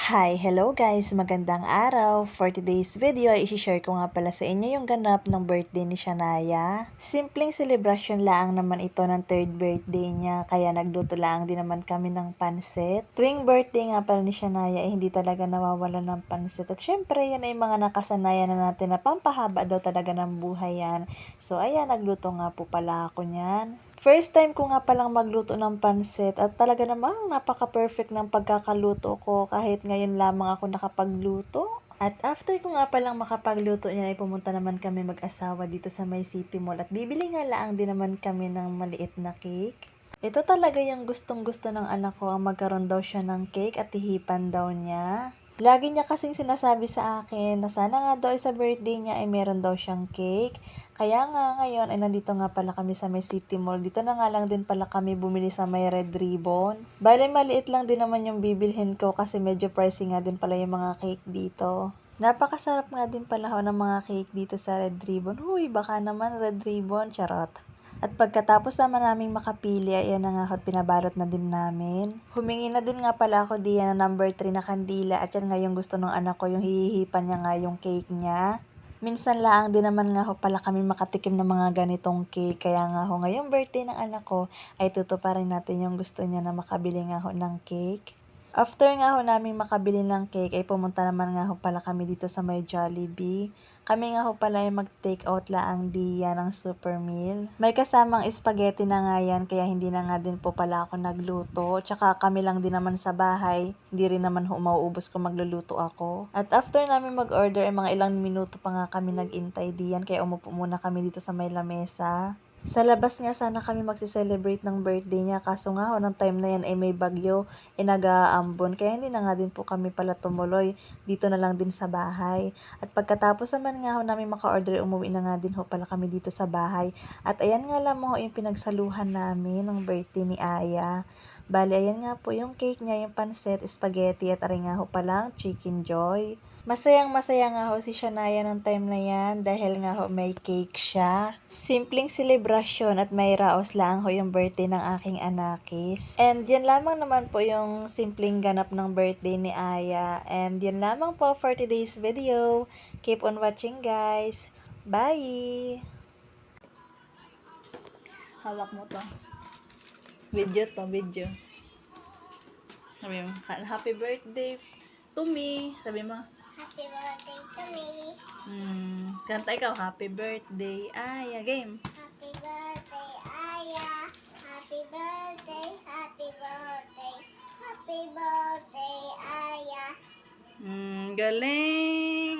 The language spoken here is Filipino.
Hi! Hello guys! Magandang araw! For today's video ay isi-share ko nga pala sa inyo yung ganap ng birthday ni Shanaya. Simpleng selebrasyon lang naman ito ng 3rd birthday niya, kaya nagluto lang din naman kami ng pansit. Tuwing birthday nga pala ni Shanaya ay hindi talaga nawawala ng pansit. At syempre yan ay mga nakasanayan na natin na pampahaba daw talaga ng buhay yan. So ayan, nagluto nga po pala ako niyan. First time ko nga palang magluto ng pansit at talaga namang napaka-perfect ng pagkakaluto ko kahit ngayon lamang ako nakapagluto. At after ko nga palang makapagluto niya ay pumunta naman kami mag-asawa dito sa may City Mall at bibili nga lang din naman kami ng maliit na cake. Ito talaga yung gustong-gusto ng anak ko, ang magkaroon daw siya ng cake at hihipan daw niya. Lagi niya kasing sinasabi sa akin na sana nga daw sa birthday niya ay meron daw siyang cake. Kaya nga ngayon ay nandito nga pala kami sa may City Mall. Dito na nga lang din pala kami bumili sa may Red Ribbon. Bale maliit lang din naman yung bibilhin ko kasi medyo pricey nga din pala yung mga cake dito. Napakasarap nga din pala ho ng mga cake dito sa Red Ribbon. Huy, baka naman Red Ribbon, charot. At pagkatapos naman naming makapili, ayan na nga at pinabalot na din namin. Humingi na din nga pala ako diyan na number 3 na kandila at yan nga yung gusto ng anak ko, yung hihihipan niya nga yung cake niya. Minsan lang din naman nga ho pala kami makatikim ng mga ganitong cake. Kaya nga ho ngayong birthday ng anak ko ay tutuparin natin yung gusto niya na makabili nga ho ng cake. After nga ho namin makabili ng cake ay pumunta naman nga ho pala kami dito sa may Jollibee. Kami nga ho pala ay mag-take out laang diya ng super meal. May kasamang spaghetti na nga yan kaya hindi na nga din po pala ako nagluto. Tsaka kami lang din naman sa bahay. Hindi rin naman ho mauubos kung magluluto ako. At after namin mag-order ay mga ilang minuto pa nga kami nag-intay diyan kaya umupo muna kami dito sa may lamesa. Sa labas nga sana kami magse-celebrate ng birthday niya kaso nga ho ng time na yan ay may bagyo nag-aambon kaya hindi na nga din po kami pala tumuloy dito na lang din sa bahay. At pagkatapos naman nga ho namin maka-order umuwi na nga din ho pala kami dito sa bahay. At ayan nga lamang ho yung pinagsaluhan namin ng birthday ni Aya. Bali ayan nga po yung cake niya, yung pansit, spaghetti at aray nga ho palang chicken joy. Masayang-masaya nga ho si Shanaya ng time na yan dahil nga ho may cake siya. Simpleng selebrasyon at may raos lang ho yung birthday ng aking anakis. And yan lamang naman po yung simpleng ganap ng birthday ni Aya. And yan lamang po for today's video. Keep on watching guys. Bye! Hawak mo to. Video to, video. Sabi mo, happy birthday to me. Sabi mo, Happy birthday to me. Kanta ikaw, happy birthday, Aya, game. Happy birthday, Aya. Happy birthday, happy birthday. Happy birthday, Aya. Galing.